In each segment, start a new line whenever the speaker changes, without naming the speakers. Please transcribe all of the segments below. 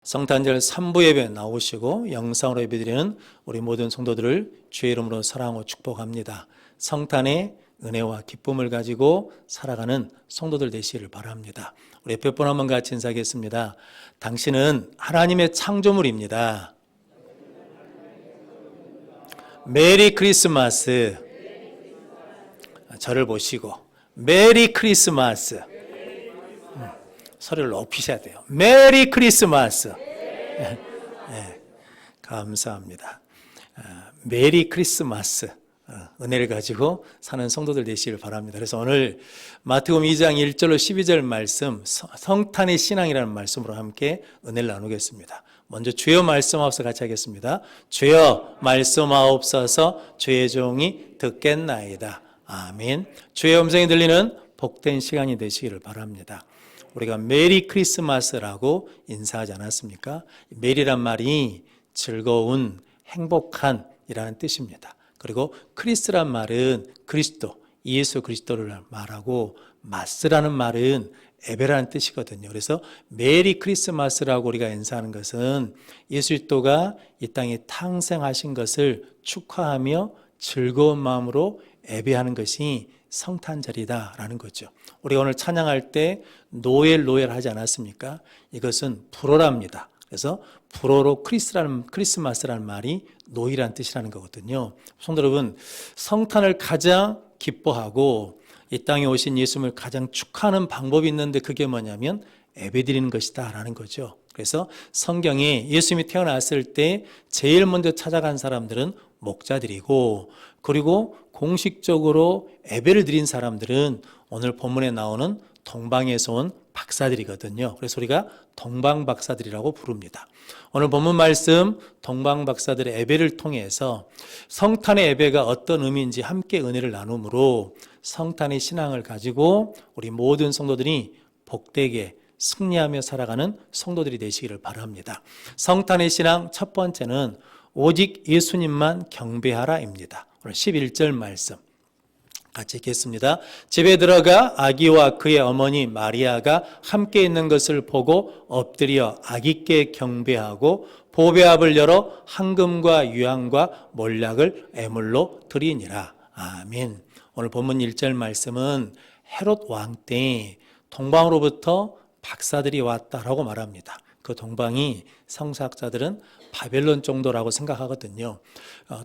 성탄절 3부 예배 나오시고 영상으로 예배드리는 우리 모든 성도들을 주의 이름으로 사랑하고 축복합니다. 성탄의 은혜와 기쁨을 가지고 살아가는 성도들 되시기를 바랍니다. 우리 몇 번 한번 같이 인사하겠습니다. 당신은 하나님의 창조물입니다. 메리 크리스마스. 저를 보시고 메리 크리스마스. 소리를 높이셔야 돼요. 메리 크리스마스. 네, 감사합니다. 메리 크리스마스. 은혜를 가지고 사는 성도들 되시길 바랍니다. 그래서 오늘 마태복음 2장 1절로 12절 말씀, 성탄의 신앙이라는 말씀으로 함께 은혜를 나누겠습니다. 먼저 주여 말씀하옵소서 같이 하겠습니다. 주여 말씀하옵소서 주의 종이 듣겠나이다. 아멘. 주의 음성이 들리는 복된 시간이 되시기를 바랍니다. 우리가 메리 크리스마스라고 인사하지 않았습니까? 메리란 말이 즐거운, 행복한 이라는 뜻입니다. 그리고 크리스란 말은 그리스도, 예수 그리스도를 말하고 마스라는 말은 예배라는 뜻이거든요. 그래서 메리 크리스마스라고 우리가 인사하는 것은 예수 그리스도가 이 땅에 탄생하신 것을 축하하며 즐거운 마음으로 예배하는 것이 성탄절이다라는 거죠. 우리가 오늘 찬양할 때 노엘 하지 않았습니까? 이것은 불어랍니다. 그래서 불어로 크리스마스라는 말이 노이라는 뜻이라는 거거든요. 성도 여러분, 성탄을 가장 기뻐하고 이 땅에 오신 예수님을 가장 축하하는 방법이 있는데 그게 뭐냐면 예배드리는 것이다 라는 거죠. 그래서 성경에 예수님이 태어났을 때 제일 먼저 찾아간 사람들은 목자들이고, 그리고 공식적으로 예배를 드린 사람들은 오늘 본문에 나오는 동방에서 온 박사들이거든요. 그래서 우리가 동방박사들이라고 부릅니다. 오늘 본문 말씀 동방박사들의 예배를 통해서 성탄의 예배가 어떤 의미인지 함께 은혜를 나눔으로 성탄의 신앙을 가지고 우리 모든 성도들이 복되게 승리하며 살아가는 성도들이 되시기를 바랍니다. 성탄의 신앙 첫 번째는 오직 예수님만 경배하라입니다. 오늘 11절 말씀 같이 읽겠습니다. 집에 들어가 아기와 그의 어머니 마리아가 함께 있는 것을 보고 엎드려 아기께 경배하고 보배압을 열어 황금과 유향과 몰약을 애물로 드리니라. 아멘. 오늘 본문 1절 말씀은 헤롯 왕 때 동방으로부터 박사들이 왔다라고 말합니다. 그 동방이 성서학자들은 바벨론 정도라고 생각하거든요.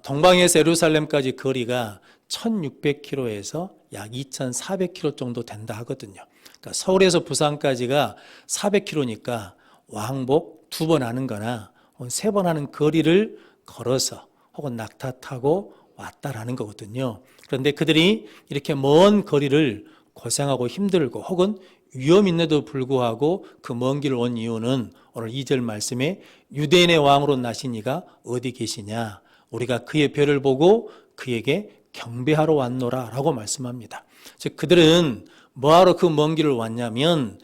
동방에서 예루살렘까지 거리가 1600km에서 약 2400km 정도 된다 하거든요. 그러니까 서울에서 부산까지가 400km니까 왕복 2번 하는 거나 3번 하는 거리를 걸어서 혹은 낙타 타고 왔다라는 거거든요. 그런데 그들이 이렇게 먼 거리를 고생하고 힘들고 혹은 위험 있는데도 불구하고 그 먼 길을 온 이유는 오늘 2절 말씀에 유대인의 왕으로 나신 이가 어디 계시냐, 우리가 그의 별을 보고 그에게 경배하러 왔노라 라고 말씀합니다. 즉 그들은 뭐하러 그 먼 길을 왔냐면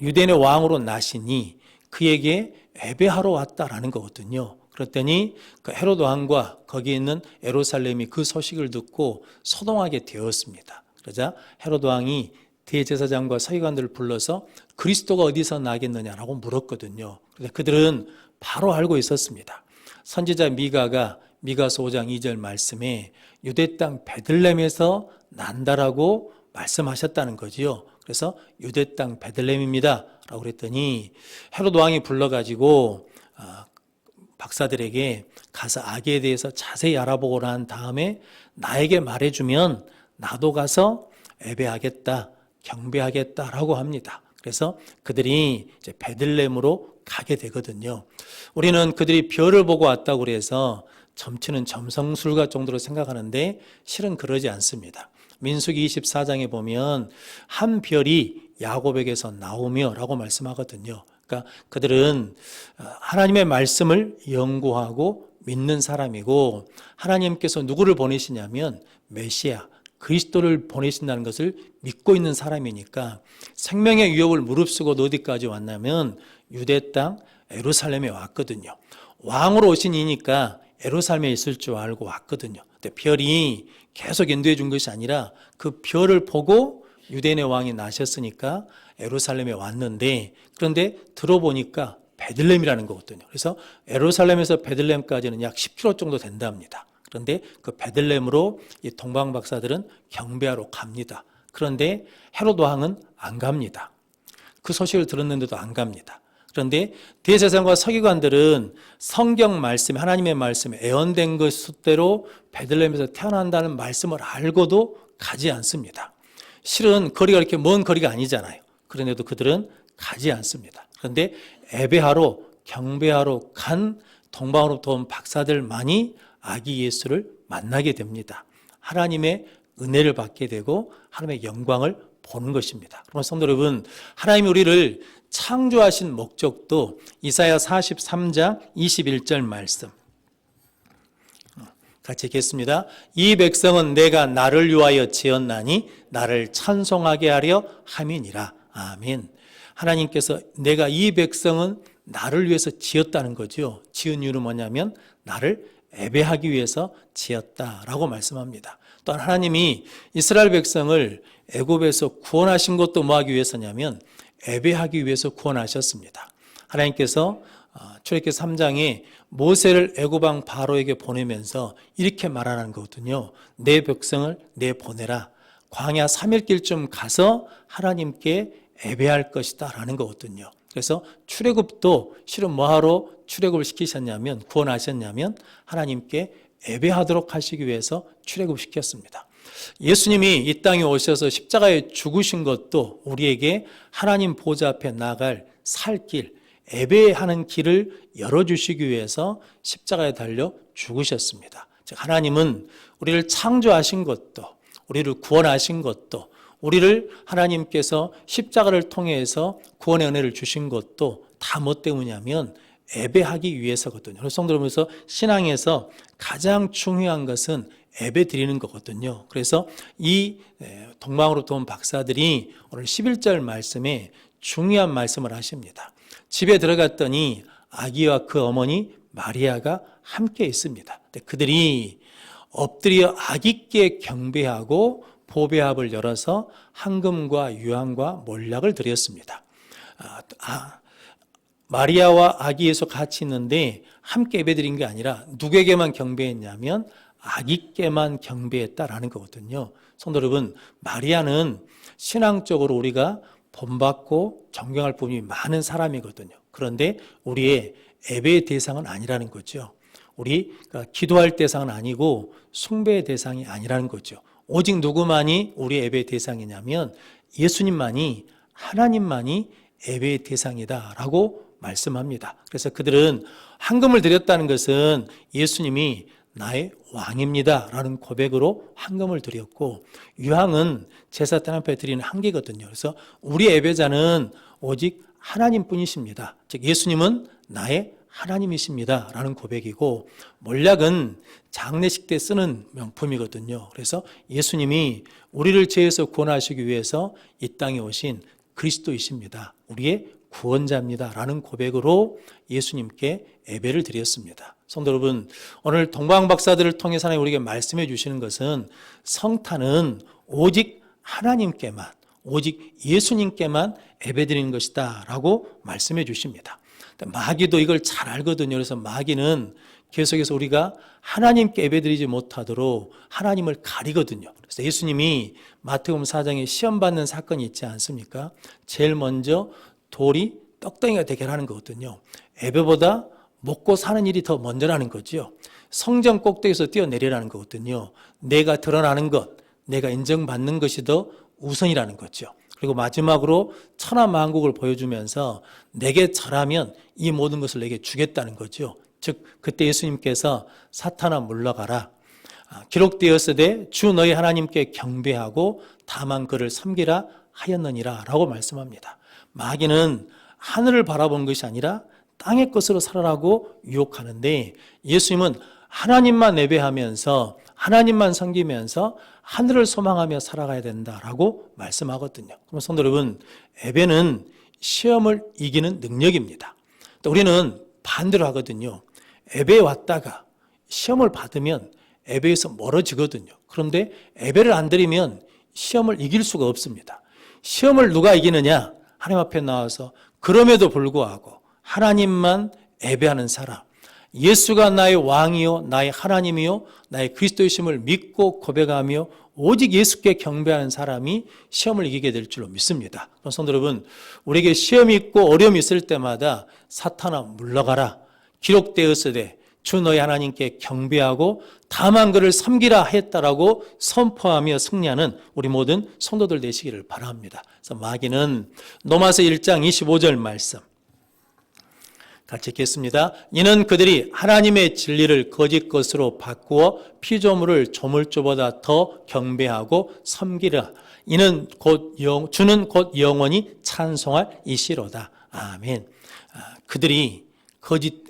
유대인의 왕으로 나시니 그에게 예배하러 왔다라는 거거든요. 그랬더니 그 헤롯 왕과 거기에 있는 예루살렘이 그 소식을 듣고 소동하게 되었습니다. 그러자 헤롯 왕이 대제사장과 서기관들을 불러서 그리스도가 어디서 나겠느냐라고 물었거든요. 그래서 그들은 바로 알고 있었습니다. 선지자 미가가 미가서 5장 2절 말씀에 유대 땅 베들레헴에서 난다라고 말씀하셨다는 거지요. 그래서 유대 땅 베들레헴입니다 라고 그랬더니 헤롯 왕이 불러가지고 박사들에게 가서 아기에 대해서 자세히 알아보고 난 다음에 나에게 말해주면 나도 가서 예배하겠다, 경배하겠다라고 합니다. 그래서 그들이 이제 베들레헴으로 가게 되거든요. 우리는 그들이 별을 보고 왔다고 그래서 점치는 점성술가 정도로 생각하는데 실은 그러지 않습니다. 민수기 24장에 보면 한 별이 야곱에게서 나오며 라고 말씀하거든요. 그러니까 그들은 하나님의 말씀을 연구하고 믿는 사람이고, 하나님께서 누구를 보내시냐면 메시아 그리스도를 보내신다는 것을 믿고 있는 사람이니까 생명의 위협을 무릅쓰고 어디까지 왔냐면 유대 땅 예루살렘에 왔거든요. 왕으로 오신 이니까 예루살렘에 있을 줄 알고 왔거든요. 근데 별이 계속 인도해 준 것이 아니라 그 별을 보고 유대인의 왕이 나셨으니까 예루살렘에 왔는데, 그런데 들어보니까 베들레헴이라는 거거든요. 그래서 예루살렘에서 베들레헴까지는 약 10km 정도 된답니다. 그런데 그 베들레헴으로 이 동방 박사들은 경배하러 갑니다. 그런데 헤롯 왕은 안 갑니다. 그 소식을 들었는데도 안 갑니다. 그런데 대제사장과 서기관들은 성경 말씀, 하나님의 말씀에 예언된 것대로 베들레헴에서 태어난다는 말씀을 알고도 가지 않습니다. 실은 거리가 이렇게 먼 거리가 아니잖아요. 그런데도 그들은 가지 않습니다. 그런데 예배하러, 경배하러 간 동방으로부터 온 박사들만이 아기 예수를 만나게 됩니다. 하나님의 은혜를 받게 되고 하나님의 영광을 보는 것입니다. 그러면 성도 여러분, 하나님이 우리를 창조하신 목적도 이사야 43장 21절 말씀 같이 읽겠습니다. 이 백성은 내가 나를 위하여 지었나니 나를 찬송하게 하려 함이니라. 아멘. 하나님께서 내가 이 백성은 나를 위해서 지었다는 거죠. 지은 이유는 뭐냐면 나를 예배하기 위해서 지었다라고 말씀합니다. 또한 하나님이 이스라엘 백성을 애굽에서 구원하신 것도 뭐하기 위해서냐면 예배하기 위해서 구원하셨습니다. 하나님께서 출애굽기 3장에 모세를 애굽 왕 바로에게 보내면서 이렇게 말하는 거거든요. 내 백성을 내보내라. 광야 3일길쯤 가서 하나님께 예배할 것이다 라는 거거든요. 그래서 출애굽도 실은 뭐하러 출애굽을 시키셨냐면, 구원하셨냐면 하나님께 예배하도록 하시기 위해서 출애굽시켰습니다. 예수님이 이 땅에 오셔서 십자가에 죽으신 것도 우리에게 하나님 보좌 앞에 나갈 살 길, 예배하는 길을 열어주시기 위해서 십자가에 달려 죽으셨습니다. 즉 하나님은 우리를 창조하신 것도, 우리를 구원하신 것도, 우리를 하나님께서 십자가를 통해서 구원의 은혜를 주신 것도 다 뭐 때문이냐면 예배하기 위해서거든요. 그래서 성도들면서 신앙에서 가장 중요한 것은 예배 드리는 거거든요. 그래서 이 동방으로부터 온 박사들이 오늘 11절 말씀에 중요한 말씀을 하십니다. 집에 들어갔더니 아기와 그 어머니 마리아가 함께 있습니다. 그들이 엎드려 아기께 경배하고 보배합을 열어서 황금과 유황과 몰약을 드렸습니다. 마리아와 아기 예수 같이 있는데 함께 예배드린 게 아니라 누구에게만 경배했냐면 아기께만 경배했다라는 거거든요. 성도 여러분, 마리아는 신앙적으로 우리가 본받고 존경할 부분이 많은 사람이거든요. 그런데 우리의 예배의 대상은 아니라는 거죠. 우리가 기도할 대상은 아니고 숭배의 대상이 아니라는 거죠. 오직 누구만이 우리의 예배의 대상이냐면 예수님만이, 하나님만이 예배의 대상이다라고 말씀합니다. 그래서 그들은 황금을 드렸다는 것은 예수님이 나의 왕입니다 라는 고백으로 황금을 드렸고, 유황은 제사 때 앞에 드리는 한계거든요. 그래서 우리의 예배자는 오직 하나님뿐이십니다. 즉 예수님은 나의 하나님이십니다 라는 고백이고, 몰약은 장례식 때 쓰는 명품이거든요. 그래서 예수님이 우리를 죄에서 구원하시기 위해서 이 땅에 오신 그리스도이십니다. 우리의 구원자입니다 라는 고백으로 예수님께 예배를 드렸습니다. 성도 여러분, 오늘 동방 박사들을 통해서 하나님 우리에게 말씀해 주시는 것은 성탄은 오직 하나님께만, 오직 예수님께만 예배드리는 것이다 라고 말씀해 주십니다. 마귀도 이걸 잘 알거든요. 그래서 마귀는 계속해서 우리가 하나님께 예배드리지 못하도록 하나님을 가리거든요. 그래서 예수님이 마태복음 4장에 시험받는 사건이 있지 않습니까? 제일 먼저 돌이 떡덩이가 되게 하는 거거든요. 예배보다 먹고 사는 일이 더 먼저라는 거죠. 성전 꼭대기에서 뛰어내리라는 거거든요. 내가 드러나는 것, 내가 인정받는 것이 더 우선이라는 거죠. 그리고 마지막으로 천하만국을 보여주면서 내게 절하면 이 모든 것을 내게 주겠다는 거죠. 즉 그때 예수님께서 사탄아 물러가라, 기록되었으되 주 너희 하나님께 경배하고 다만 그를 섬기라 하였느니라 라고 말씀합니다. 마귀는 하늘을 바라본 것이 아니라 땅의 것으로 살아라고 유혹하는데, 예수님은 하나님만 예배하면서 하나님만 섬기면서 하늘을 소망하며 살아가야 된다라고 말씀하거든요. 그럼 성도 여러분, 예배는 시험을 이기는 능력입니다. 또 우리는 반대로 하거든요. 예배에 왔다가 시험을 받으면 예배에서 멀어지거든요. 그런데 예배를 안 드리면 시험을 이길 수가 없습니다. 시험을 누가 이기느냐? 하나님 앞에 나와서 그럼에도 불구하고 하나님만 예배하는 사람, 예수가 나의 왕이요 나의 하나님이요 나의 그리스도이심을 믿고 고백하며 오직 예수께 경배하는 사람이 시험을 이기게 될 줄로 믿습니다. 성도 여러분, 우리에게 시험이 있고 어려움이 있을 때마다 사탄아 물러가라, 기록되었으되 주 너희 하나님께 경배하고 다만 그를 섬기라 했다라고 선포하며 승리하는 우리 모든 성도들 되시기를 바랍니다. 그래서 마귀는 로마서 1장 25절 말씀 같이 읽겠습니다. 이는 그들이 하나님의 진리를 거짓 것으로 바꾸어 피조물을 조물주보다 더 경배하고 섬기라. 이는 주는 곧 영원히 찬송할 이시로다. 아멘. 그들이 거짓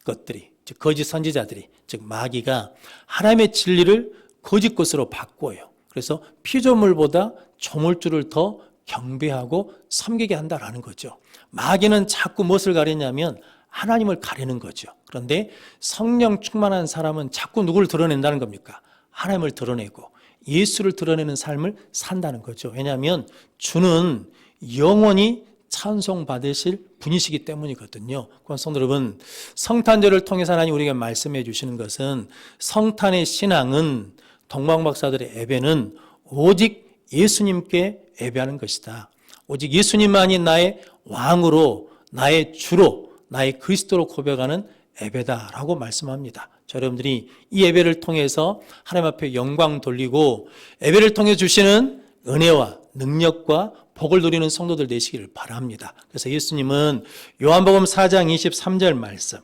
것들이, 즉 거짓 선지자들이, 즉 마귀가 하나님의 진리를 거짓 것으로 바꿔요. 그래서 피조물보다 조물주를 더 경배하고 섬기게 한다라는 거죠. 마귀는 자꾸 무엇을 가리냐면 하나님을 가리는 거죠. 그런데 성령 충만한 사람은 자꾸 누구를 드러낸다는 겁니까? 하나님을 드러내고 예수를 드러내는 삶을 산다는 거죠. 왜냐하면 주는 영원히 찬송받으실 분이시기 때문이거든요. 성도 여러분, 성탄절을 통해서 하나님 우리에게 말씀해 주시는 것은 성탄의 신앙은, 동방박사들의 예배는 오직 예수님께 예배하는 것이다. 오직 예수님만이 나의 왕으로, 나의 주로, 나의 그리스도로 고백하는 예배다라고 말씀합니다. 여러분들이 이 예배를 통해서 하나님 앞에 영광 돌리고 예배를 통해 주시는 은혜와 능력과 복을 누리는 성도들 되시기를 바랍니다. 그래서 예수님은 요한복음 4장 23절 말씀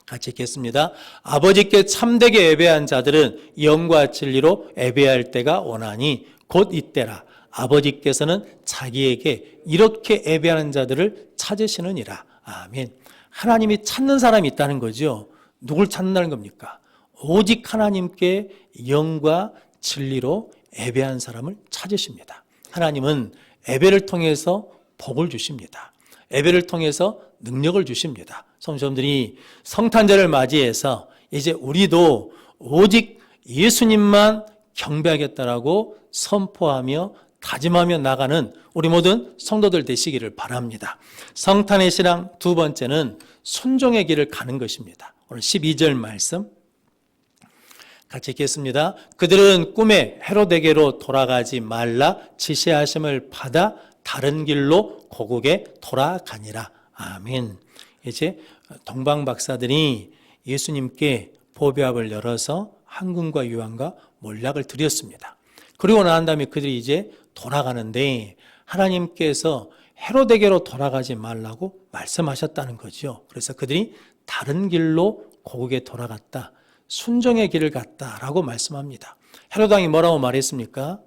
같이 읽겠습니다. 아버지께 참되게 예배한 자들은 영과 진리로 예배할 때가 오나니 곧 이때라. 아버지께서는 자기에게 이렇게 예배하는 자들을 찾으시느니라. 아멘. 하나님이 찾는 사람이 있다는 거죠. 누굴 찾는다는 겁니까? 오직 하나님께 영과 진리로 예배한 사람을 찾으십니다. 하나님은 예배를 통해서 복을 주십니다. 예배를 통해서 능력을 주십니다. 성도님들이 성탄절을 맞이해서 이제 우리도 오직 예수님만 경배하겠다라고 선포하며 다짐하며 나가는 우리 모든 성도들 되시기를 바랍니다. 성탄의 신앙 두 번째는 순종의 길을 가는 것입니다. 오늘 12절 말씀 같이 읽겠습니다. 그들은 꿈에 헤롯에게로 돌아가지 말라 지시하심을 받아 다른 길로 고국에 돌아가니라. 아멘. 이제 동방박사들이 예수님께 보배합을 열어서 황금과 유황과 몰약을 드렸습니다. 그리고 난 다음에 그들이 이제 돌아가는데 하나님께서 헤롯에게로 돌아가지 말라고 말씀하셨다는 거죠. 그래서 그들이 다른 길로 고국에 돌아갔다. 순종의 길을 갔다라고 말씀합니다. 헤롯 왕이 뭐라고 말했습니까?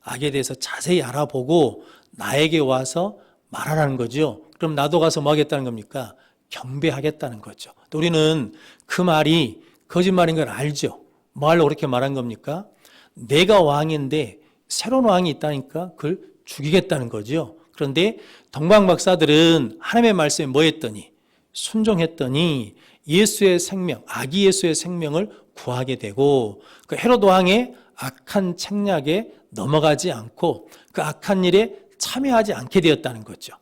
악에 대해서 자세히 알아보고 나에게 와서 말하라는 거죠. 그럼 나도 가서 뭐 하겠다는 겁니까? 경배하겠다는 거죠. 또 우리는 그 말이 거짓말인 걸 알죠. 뭐 하려고 그렇게 말한 겁니까? 내가 왕인데 새로운 왕이 있다니까 그걸 죽이겠다는 거죠. 그런데 동방박사들은 하나님의 말씀에 뭐 했더니? 순종했더니 예수의 생명, 아기 예수의 생명을 구하게 되고 그 헤롯 왕의 악한 책략에 넘어가지 않고 그 악한 일에 참여하지 않게 되었다는 거죠.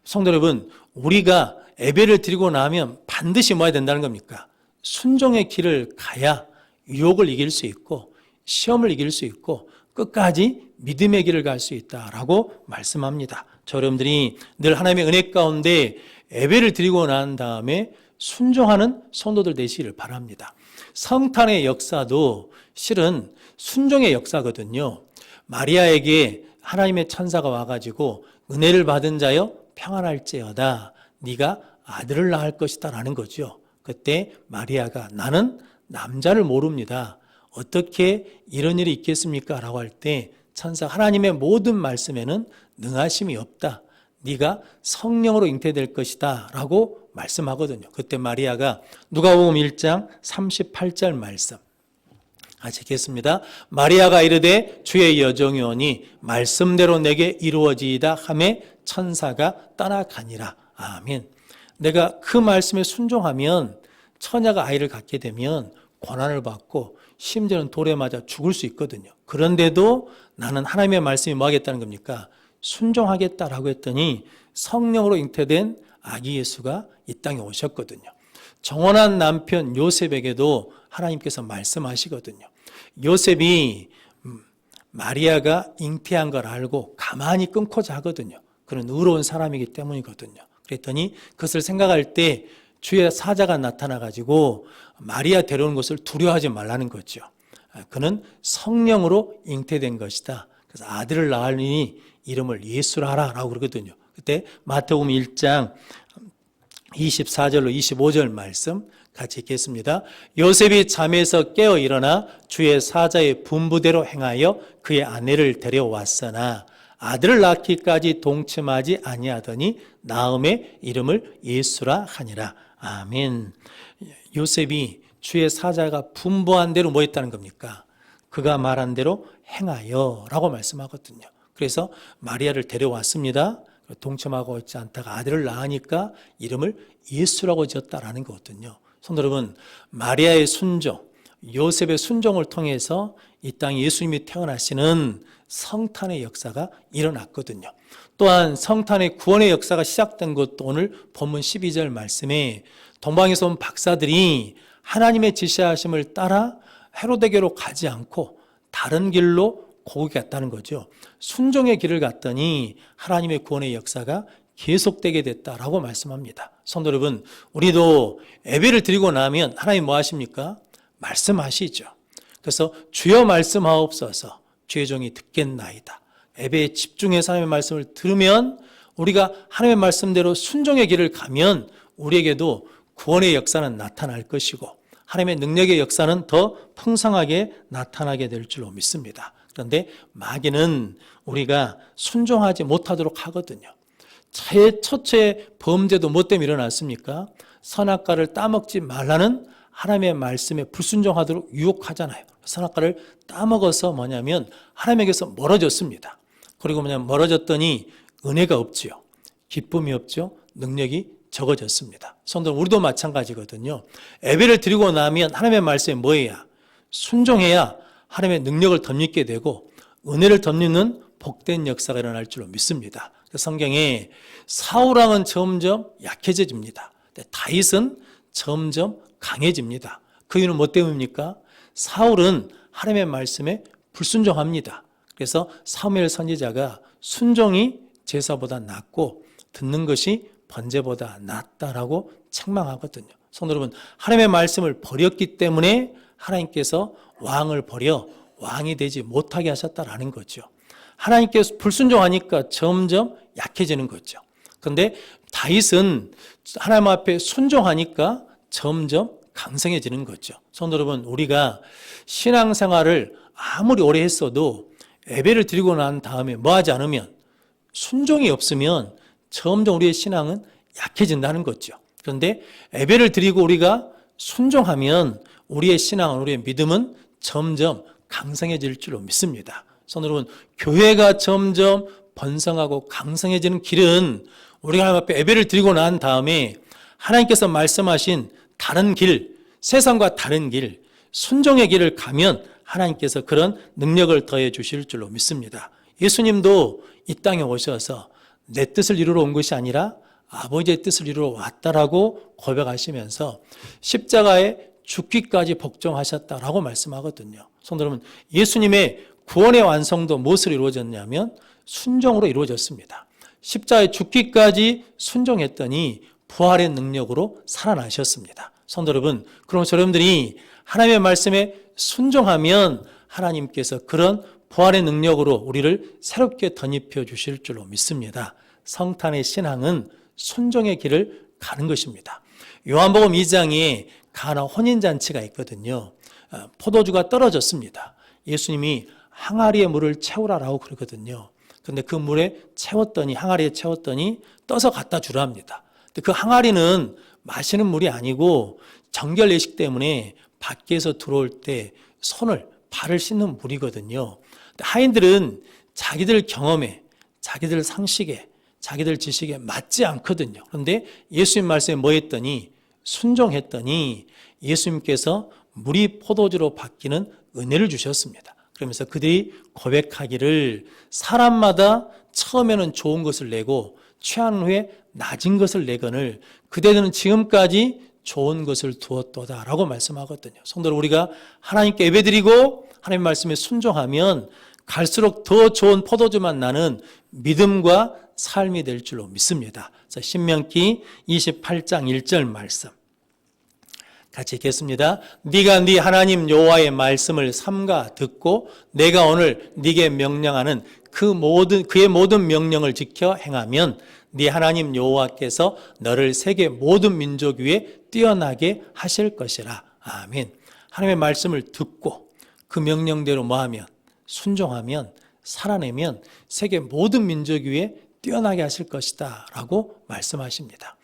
성도 여러분, 우리가 예배를 드리고 나면 반드시 뭐 해야 된다는 겁니까? 순종의 길을 가야 유혹을 이길 수 있고 시험을 이길 수 있고 끝까지 믿음의 길을 갈 수 있다라고 말씀합니다. 여러분들이 늘 하나님의 은혜 가운데 예배를 드리고 난 다음에 순종하는 성도들 되시기를 바랍니다. 성탄의 역사도 실은 순종의 역사거든요. 마리아에게 하나님의 천사가 와가지고 은혜를 받은 자여 평안할지어다 네가 아들을 낳을 것이다 라는 거죠. 그때 마리아가 나는 남자를 모릅니다. 어떻게 이런 일이 있겠습니까? 라고 할 때 천사 하나님의 모든 말씀에는 능하심이 없다. 네가 성령으로 잉태될 것이다 라고 말씀하거든요. 그때 마리아가 누가복음 1장 38절 말씀 같이 읽겠습니다. 마리아가 이르되 주의 여종이 오니 말씀대로 내게 이루어지이다 하매 천사가 떠나가니라. 아멘. 내가 그 말씀에 순종하면 처녀가 아이를 갖게 되면 고난을 받고 심지어는 돌에 맞아 죽을 수 있거든요. 그런데도 나는 하나님의 말씀이 뭐 하겠다는 겁니까? 순종하겠다라고 했더니 성령으로 잉태된 아기 예수가 이 땅에 오셨거든요. 정혼한 남편 요셉에게도 하나님께서 말씀하시거든요. 요셉이 마리아가 잉태한 걸 알고 가만히 끊고 자거든요. 그런 의로운 사람이기 때문이거든요. 그랬더니 그것을 생각할 때 주의 사자가 나타나가지고 마리아 데려오는 것을 두려워하지 말라는 거죠. 그는 성령으로 잉태된 것이다. 그래서 아들을 낳으니 이름을 예수라 하라고 그러거든요. 그때 마태복음 1장 24절로 25절 말씀 같이 읽겠습니다. 요셉이 잠에서 깨어 일어나 주의 사자의 분부대로 행하여 그의 아내를 데려왔으나 아들을 낳기까지 동침하지 아니하더니 낳음의 이름을 예수라 하니라. 아멘. 요셉이 주의 사자가 분부한 대로 뭐 했다는 겁니까? 그가 말한 대로 행하여 라고 말씀하거든요. 그래서 마리아를 데려왔습니다. 동침하고 있지 않다가 아들을 낳으니까 이름을 예수라고 지었다라는 거거든요. 성도 여러분, 마리아의 순종, 요셉의 순종을 통해서 이 땅에 예수님이 태어나시는 성탄의 역사가 일어났거든요. 또한 성탄의 구원의 역사가 시작된 것도 오늘 본문 12절 말씀에 동방에서 온 박사들이 하나님의 지시하심을 따라 헤로데게로 가지 않고 다른 길로 거기 갔다는 거죠. 순종의 길을 갔더니 하나님의 구원의 역사가 계속되게 됐다라고 말씀합니다. 성도 여러분, 우리도 예배를 드리고 나면 하나님 뭐 하십니까? 말씀하시죠. 그래서 주여 말씀하옵소서, 주의 종이 듣겠나이다. 예배에 집중해서 하나님의 말씀을 들으면 우리가 하나님의 말씀대로 순종의 길을 가면 우리에게도 구원의 역사는 나타날 것이고 하나님의 능력의 역사는 더 풍성하게 나타나게 될 줄로 믿습니다. 그런데 마귀는 우리가 순종하지 못하도록 하거든요. 첫째 범죄도 뭐 때문에 일어났습니까? 선악과를 따먹지 말라는 하나님의 말씀에 불순종하도록 유혹하잖아요. 선악과를 따먹어서 뭐냐면 하나님에게서 멀어졌습니다. 그리고 멀어졌더니 은혜가 없지요. 기쁨이 없죠. 능력이 적어졌습니다. 성도 우리도 마찬가지거든요. 예배를 드리고 나면 하나님의 말씀에 뭐해야? 순종해야 하나님의 능력을 덧입게 되고 은혜를 덧입는 복된 역사가 일어날 줄로 믿습니다. 성경에 사울왕은 점점 약해집니다. 다윗은 점점 강해집니다. 그 이유는 뭐 때문입니까? 사울은 하나님의 말씀에 불순종합니다. 그래서 사무엘 선지자가 순종이 제사보다 낫고 듣는 것이 번제보다 낫다라고 책망하거든요. 성도 여러분, 하나님의 말씀을 버렸기 때문에 하나님께서 왕을 버려 왕이 되지 못하게 하셨다라는 거죠. 하나님께서 불순종하니까 점점 약해지는 거죠. 그런데 다윗은 하나님 앞에 순종하니까 점점 강성해지는 거죠. 성도 여러분, 우리가 신앙생활을 아무리 오래 했어도 예배를 드리고 난 다음에 뭐 하지 않으면, 순종이 없으면 점점 우리의 신앙은 약해진다는 거죠. 그런데 예배를 드리고 우리가 순종하면 우리의 신앙은, 우리의 믿음은 점점 강성해질 줄로 믿습니다. 성도 여러분, 교회가 점점 번성하고 강성해지는 길은 우리가 하나님 앞에 예배를 드리고 난 다음에 하나님께서 말씀하신 다른 길, 세상과 다른 길, 순종의 길을 가면 하나님께서 그런 능력을 더해 주실 줄로 믿습니다. 예수님도 이 땅에 오셔서 내 뜻을 이루러 온 것이 아니라 아버지의 뜻을 이루러 왔다라고 고백하시면서 십자가에 죽기까지 복종하셨다라고 말씀하거든요. 성도 여러분, 예수님의 구원의 완성도 무엇으로 이루어졌냐면 순종으로 이루어졌습니다. 십자가에 죽기까지 순종했더니 부활의 능력으로 살아나셨습니다. 성도 여러분, 그럼 여러분들이 하나님의 말씀에 순종하면 하나님께서 그런 부활의 능력으로 우리를 새롭게 덧입혀 주실 줄로 믿습니다. 성탄의 신앙은 순종의 길을 가는 것입니다. 요한복음 2장에 가나 혼인잔치가 있거든요. 포도주가 떨어졌습니다. 예수님이 항아리에 물을 채우라라고 그러거든요. 그런데 그 물에 채웠더니, 항아리에 채웠더니 떠서 갖다 주라 합니다. 근데 그 항아리는 마시는 물이 아니고 정결 예식 때문에 밖에서 들어올 때 손을, 발을 씻는 물이거든요. 하인들은 자기들 경험에, 자기들 상식에, 자기들 지식에 맞지 않거든요. 그런데 예수님 말씀에 뭐 했더니, 순종했더니 예수님께서 물이 포도주로 바뀌는 은혜를 주셨습니다. 그러면서 그들이 고백하기를, 사람마다 처음에는 좋은 것을 내고 취한 후에 낮은 것을 내거늘 그대는 지금까지 좋은 것을 두었도다라고 말씀하거든요. 성도들, 우리가 하나님께 예배드리고 하나님 말씀에 순종하면 갈수록 더 좋은 포도주만 나는 믿음과 삶이 될 줄로 믿습니다. 그래서 신명기 28장 1절 말씀 같이 읽겠습니다. 네가 네 하나님 여호와의 말씀을 삼가 듣고 내가 오늘 네게 명령하는 그의 모든 명령을 지켜 행하면 네 하나님 여호와께서 너를 세계 모든 민족 위에 뛰어나게 하실 것이라. 아멘. 하나님의 말씀을 듣고 그 명령대로 뭐하면 순종하면 살아내면 세계 모든 민족 위에 뛰어나게 하실 것이다 라고 말씀하십니다.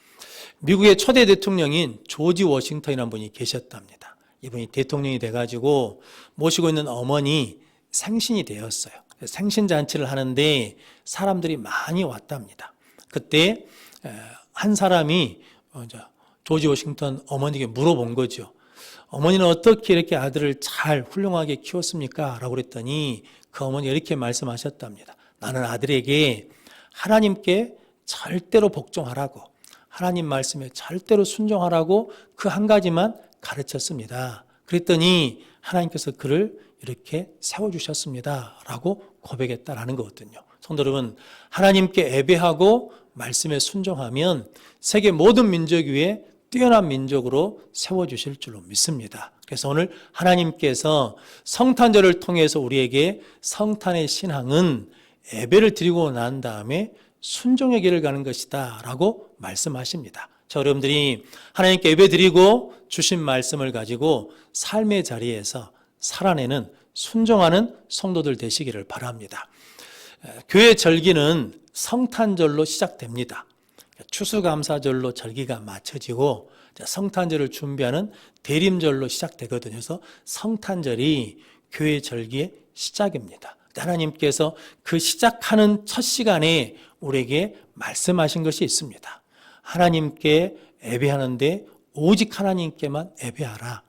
미국의 초대 대통령인 조지 워싱턴이라는 분이 계셨답니다. 이분이 대통령이 돼가지고 모시고 있는 어머니 생신이 되었어요. 생신잔치를 하는데 사람들이 많이 왔답니다. 그때 한 사람이 조지 워싱턴 어머니에게 물어본 거죠. 어머니는 어떻게 이렇게 아들을 잘 훌륭하게 키웠습니까? 라고 그랬더니 그 어머니가 이렇게 말씀하셨답니다. 나는 아들에게 하나님께 절대로 복종하라고, 하나님 말씀에 절대로 순종하라고 그 한 가지만 가르쳤습니다. 그랬더니 하나님께서 그를 이렇게 세워주셨습니다 라고 고백했다라는 거거든요. 성도 여러분, 하나님께 예배하고 말씀에 순종하면 세계 모든 민족 위에 뛰어난 민족으로 세워주실 줄로 믿습니다. 그래서 오늘 하나님께서 성탄절을 통해서 우리에게 성탄의 신앙은 예배를 드리고 난 다음에 순종의 길을 가는 것이다 라고 말씀하십니다. 자, 여러분들이 하나님께 예배 드리고 주신 말씀을 가지고 삶의 자리에서 살아내는 순종하는 성도들 되시기를 바랍니다. 교회 절기는 성탄절로 시작됩니다. 추수감사절로 절기가 맞춰지고 성탄절을 준비하는 대림절로 시작되거든요. 그래서 성탄절이 교회 절기의 시작입니다. 하나님께서 그 시작하는 첫 시간에 우리에게 말씀하신 것이 있습니다. 하나님께 예배하는데 오직 하나님께만 예배하라.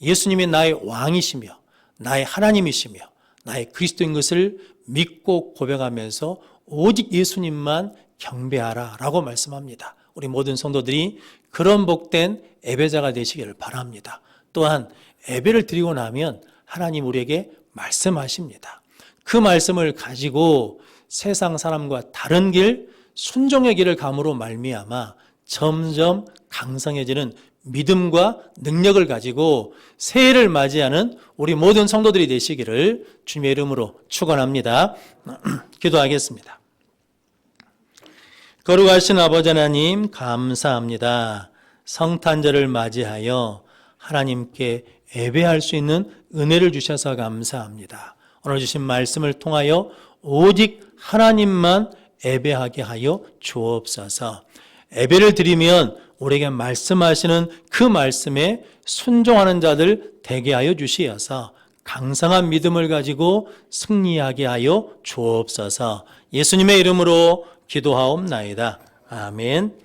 예수님이 나의 왕이시며 나의 하나님이시며 나의 그리스도인 것을 믿고 고백하면서 오직 예수님만 경배하라 라고 말씀합니다. 우리 모든 성도들이 그런 복된 예배자가 되시기를 바랍니다. 또한 예배를 드리고 나면 하나님 우리에게 말씀하십니다. 그 말씀을 가지고 세상 사람과 다른 길, 순종의 길을 감으로 말미암아 점점 강성해지는 믿음과 능력을 가지고 새해를 맞이하는 우리 모든 성도들이 되시기를 주님의 이름으로 축원합니다. 기도하겠습니다. 거룩하신 아버지 하나님 감사합니다. 성탄절을 맞이하여 하나님께 예배할 수 있는 은혜를 주셔서 감사합니다. 오늘 주신 말씀을 통하여 오직 하나님만 예배하게 하여 주옵소서. 예배를 드리면 우리에게 말씀하시는 그 말씀에 순종하는 자들 되게 하여 주시어서 강성한 믿음을 가지고 승리하게 하여 주옵소서. 예수님의 이름으로 기도하옵나이다. 아멘.